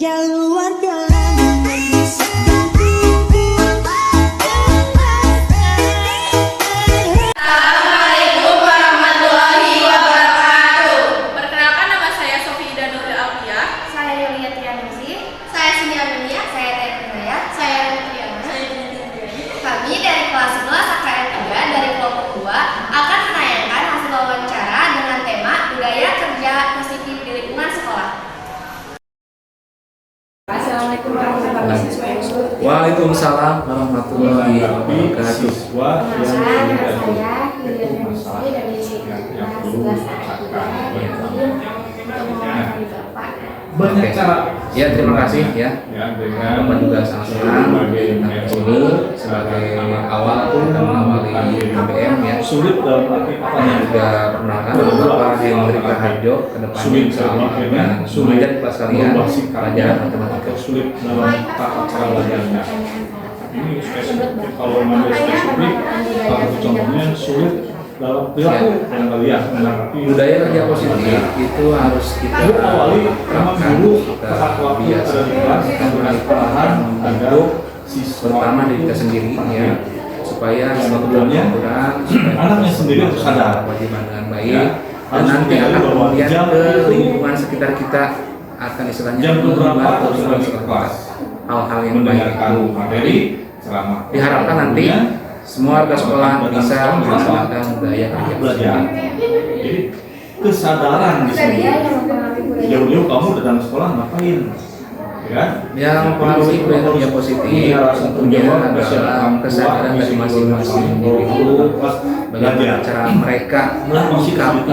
keluarga. Assalamualaikum warahmatullahi wabarakatuh. Perkenalkan, nama saya Sofi Ida Nurul Alfiah. Saya Yulia Trianusi. Saya Cindy Amelia. Saya Teh Naya. Saya Triana. Saya Jinti. Kami dari kelas 11 KKN 3 dari kelompok 2 akan menayangkan hasil wawancara dengan tema budaya kerja positif di lingkungan sekolah. Assalamualaikum warahmatullahi wabarakatuh. Waalaikumsalam warahmatullahi wabarakatuh. Perkenalkan, nama saya Yulia Trianusi dari kelas 11 KKN 3 untuk mewakili Bapak. Banyak cara. Ya, terima kasih ya. Bapak juga sangat senang datang ke sini sebagai awal kita mengawali KBM ya. Sulit dalam arti apa Kami juga perkenalkan Bapak Hendrik Raharjo ke depannya insyaallah dan mengajar kelas kalian pelajaran matematika. sulit dalam tata cara belajarnya. Ini spesifik. Kalau mengambil spesifik, salah satu contohnya sulit dalam perilaku yang kalian menanggapi Budaya kerja positif itu harus kita Itu awali memang terapkan, dulu kita tepat waktu ada di kelas biasakan dengan kita perlahan membentuk siswa pertama diri kita sendiri ya, supaya suatu kemudiannya, aturan supaya anaknya kita sendiri harus sadar. kewajiban dengan baik Ya, dan harus nanti menyadari akan bahwa kemudian jam ke itu lingkungan sekitar kita akan istilahnya jam berapa mengubah harus lingkungan di sekitar kita. kelas Hal-hal yang baik mendengarkan itu materi ceramah. diharapkan nanti semua warga sekolah bisa melaksanakan budaya kerja belajar. positif. Jadi kesadaran di sini. Jauh-jauh kamu datang sekolah ngapain? Ya kan? Yang mempengaruhi budaya kerja positif tentunya adalah kesadaran dari masing-masing individu bagaimana cara mereka mensikapi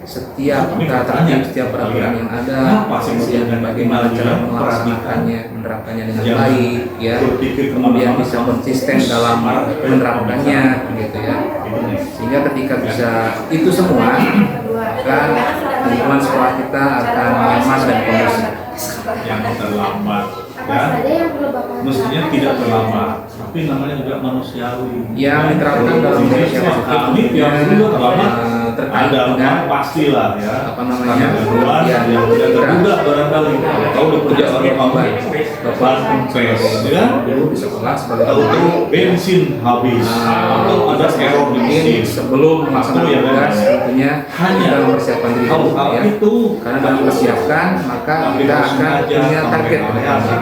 setiap tata setiap peraturan yang ada, kemudian bagaimana cara melaksanakannya, menerapkannya dengan baik, ya, kemudian bisa konsisten dalam menerapkannya, gitu ya. Sehingga ketika bisa itu semua, maka lingkungan sekolah kita akan nyaman dan kondusif. Yang terlambat, Apa ya, saja yang perlu Bapak mestinya tidak terlambat, tapi namanya juga manusiawi. Yang diterapkan dalam budaya kerja positif kami tiap minggu terlambat. terkait Ada dengan pastilah ya. apa namanya, Kebutuhan yang tidak terduga barangkali. Tahu udah kerja orang kamu Bapak kempes, ya. dulu di sekolah sebagai Tahu bensin habis atau ada error di mungkin mesin. sebelum melaksanakan Itu ya, tugas tentunya hanya kita mempersiapkan diri dulu hal ya, itu karena dengan mempersiapkan maka kita akan punya target ke depannya.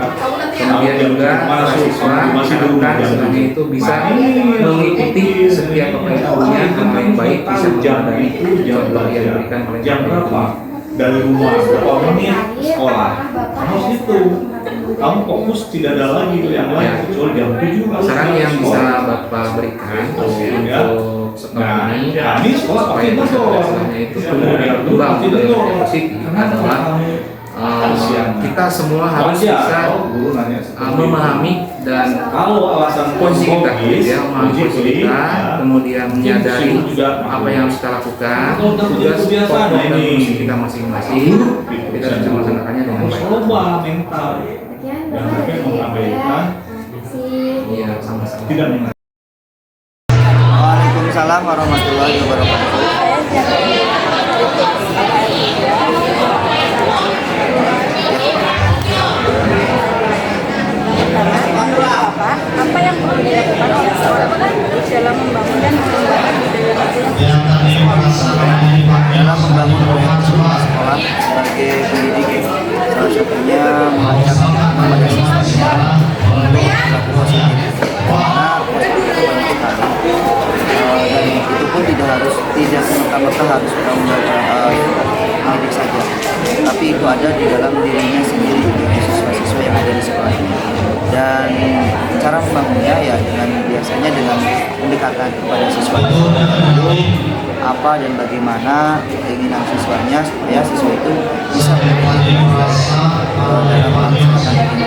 Kemudian juga para siswa diharapkan sebenarnya itu bisa mengikuti setiap apa yang punya hal yang baik, bisa menjalani contoh yang diberikan oleh jam berapa dari rumah berapa menit sekolah harus itu. Kamu fokus tidak ada lagi yang lain kecuali jam 7. saran yang bisa Bapak berikan untuk sekolah ini sekolah supaya pakai bisa motor. istilahnya itu tumbuh dan berkembang budaya kerja positif adalah kita semua harus bisa memahami dan kalau alasan posisi kita logis, ya, memahami posisi kita, kemudian menyadari apa yang harus kita lakukan, tugas pokok dan fungsi kita masing-masing, kita bisa melaksanakannya dengan harus baik. coba mental Sekian dan Bapak mereka dari mengabaikan Iya, sama-sama. tidak mengerti. Waalaikumsalam warahmatullahi wabarakatuh. Bapak, apa yang perlu dilakukan oleh sekolah dalam membangun dan mengembangkan budaya kerja Dalam membangun budaya kerja sekolah sebagai pendidik, salah satunya mengajak kepada siswanya untuk berlaku positif. Karena positif itu banyak sekali, dan itu pun tidak serta-merta harus mendidik saja, tapi itu ada di dalam dirinya sendiri, dari siswa-siswa yang ada di sekolah ini. Dan cara membangunnya ya biasanya dengan pendekatan kepada siswa itu apa dan bagaimana keinginan siswanya supaya siswa itu bisa mengikuti dalam melaksanakan ini.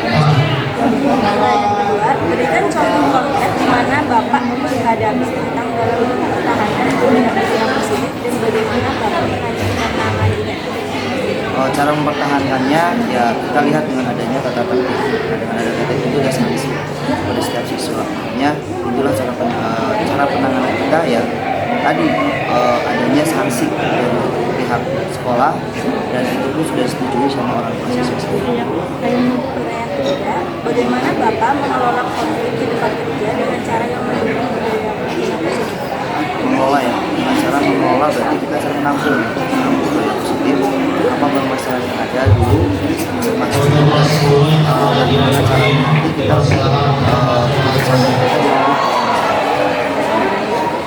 yang kedua, berikan contoh konkret di mana Bapak menghadapi tentang dalam mempertahankan budaya kerja yang positif dan bagaimana Bapak menanganinya. Cara mempertahankannya ya kita lihat dengan adanya tata tertib. Dengan ada tata tertib itu sudah sanksi pada setiap siswa. Makanya itulah cara penanganan kita ya tadi adanya sanksi dari pihak sekolah. sekolah, dan itu pun sudah disetujui sama orang tua siswa. Dan untuk pertanyaan ketiga, bagaimana Bapak mengelola konflik di tempat kerja dengan cara yang mendukung budaya kerja yang positif? Mengelola ya, dengan cara mengelola berarti kita cara menampung budaya positif, apa permasalahan yang ada dulu, maksudnya bagaimana cara nanti kita bersama mereka dengan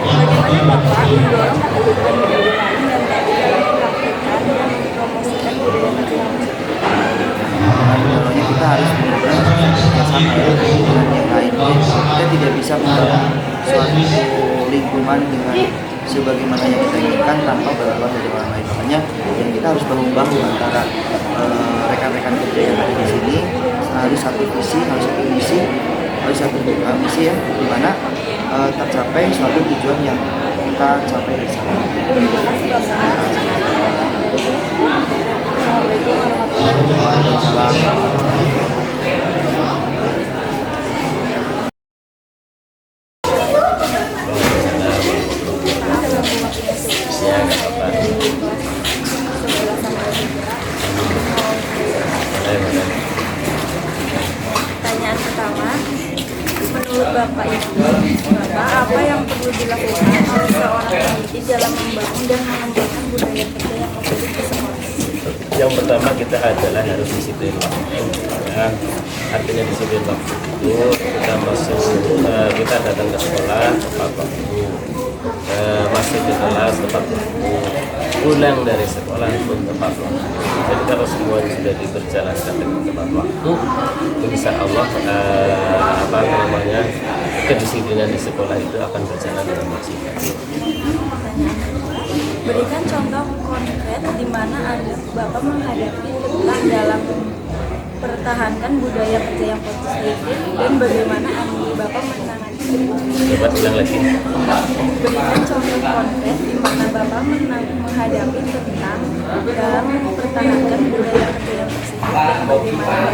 Bagaimana Bapak mendorong keterlibatan budaya lain dan TU dalam mempraktikkan dan mempromosikan budaya kerja yang positif? Contohnya kita harus benar-benar kerjasama ya dengan yang lain. Kita tidak bisa membangun suatu lingkungan dengan sebagaimana yang kita inginkan tanpa bantuan dari orang lain. Makanya yang kita harus bahu-bahu antara rekan-rekan kerja yang ada di sini, harus satu visi, harus satu misi, harus satu misi ya, di mana tercapai suatu tujuan yang kita capai bersama. Terima kasih Bapak. Assalamualaikum warahmatullahi Waalaikumsalam. Pertanyaan pertama, menurut Bapak apa yang perlu dilakukan oleh seorang pendidik dalam membangun dan mengembangkan budaya kerja yang positif di sekolah? Yang pertama kita adalah harus disiplin waktu. Ya. Artinya disiplin waktu itu kita kita datang ke sekolah tepat waktu, masuk ke kelas tepat waktu, pulang dari sekolah pun tepat waktu. Jadi kalau semuanya sudah diberjalankan dengan tepat waktu, insya Allah kedisiplinan di sekolah itu akan berjalan dengan maksimal. Berikan contoh konkret di mana Bapak menghadapi kesulitan dalam mempertahankan budaya kerja yang positif dan bagaimana Bapak menangani. Coba ulang lagi. Berikan contoh konkret di mana Bapak menghadapi tentang dalam mempertahankan budaya kerja yang positif dan bagaimana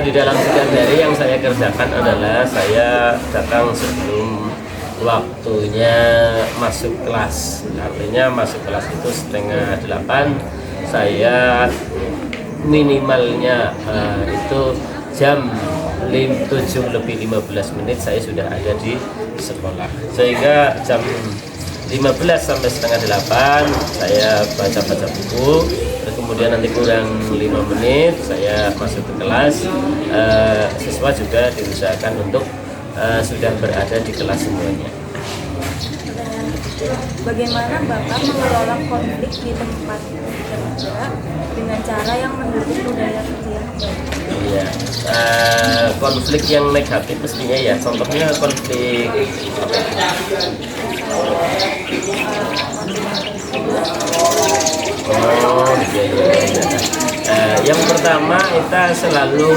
Di dalam sehari-hari yang saya kerjakan adalah saya datang sebelum waktunya masuk kelas. Artinya masuk kelas itu 7:30. Saya minimalnya itu jam 7:15 saya sudah ada di sekolah. Sehingga jam 15 sampai 7:30 saya baca-baca buku. Kemudian nanti kurang 5 menit saya masuk ke kelas. Siswa juga diusahakan untuk sudah berada di kelas semuanya. Bagaimana Bapak mengelola konflik di tempat kerja dengan cara yang mendukung budaya kerja yang baik? Iya, konflik yang negatif mestinya ya, contohnya konflik apa? Oh iya. Yang pertama kita selalu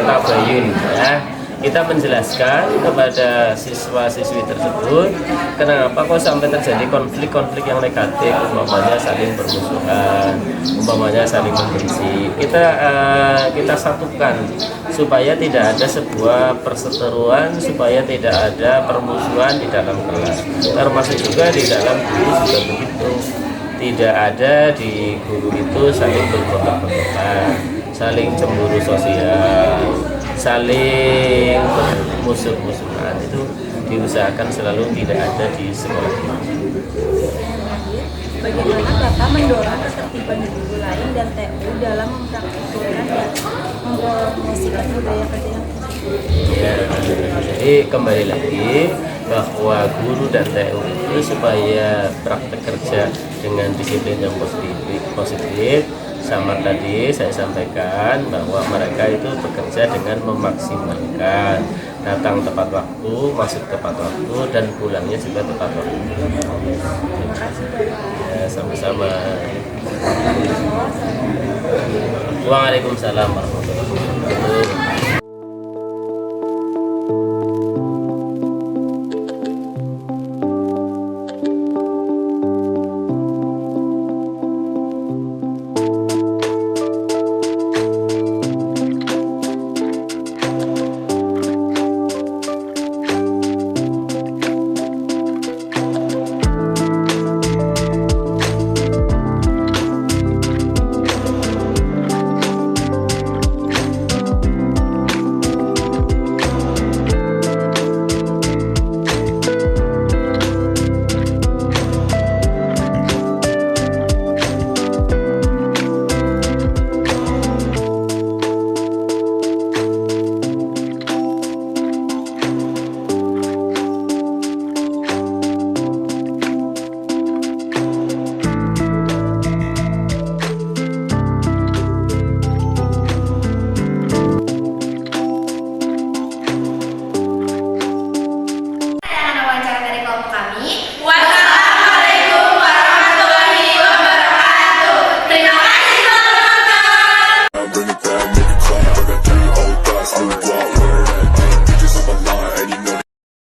tabayun ya. Kita menjelaskan kepada siswa-siswi tersebut kenapa kok sampai terjadi konflik-konflik yang negatif, umpamanya saling bermusuhan, umpamanya saling membenci. Kita satukan supaya tidak ada sebuah perseteruan, supaya tidak ada permusuhan di dalam kelas. Termasuk juga di dalam guru juga begitu. Tidak ada di guru itu saling bergontak-gontakan, saling cemburu sosial, saling musuh-musuhan. Itu diusahakan selalu tidak ada di sekolah. Bagaimana Bapak mendorong ketertiban di guru lain dan TU dalam mempraktikkan dan mempromosikan budaya kerja yang positif? Ya, jadi kembali lagi bahwa guru dan TU itu supaya praktek kerja dengan disiplin yang positif. Sama tadi saya sampaikan bahwa mereka itu bekerja dengan memaksimalkan datang tepat waktu, masuk tepat waktu, dan pulangnya juga tepat waktu. Terima kasih Bapak. Ya, sama-sama. Waalaikumsalam warahmatullahi wabarakatuh.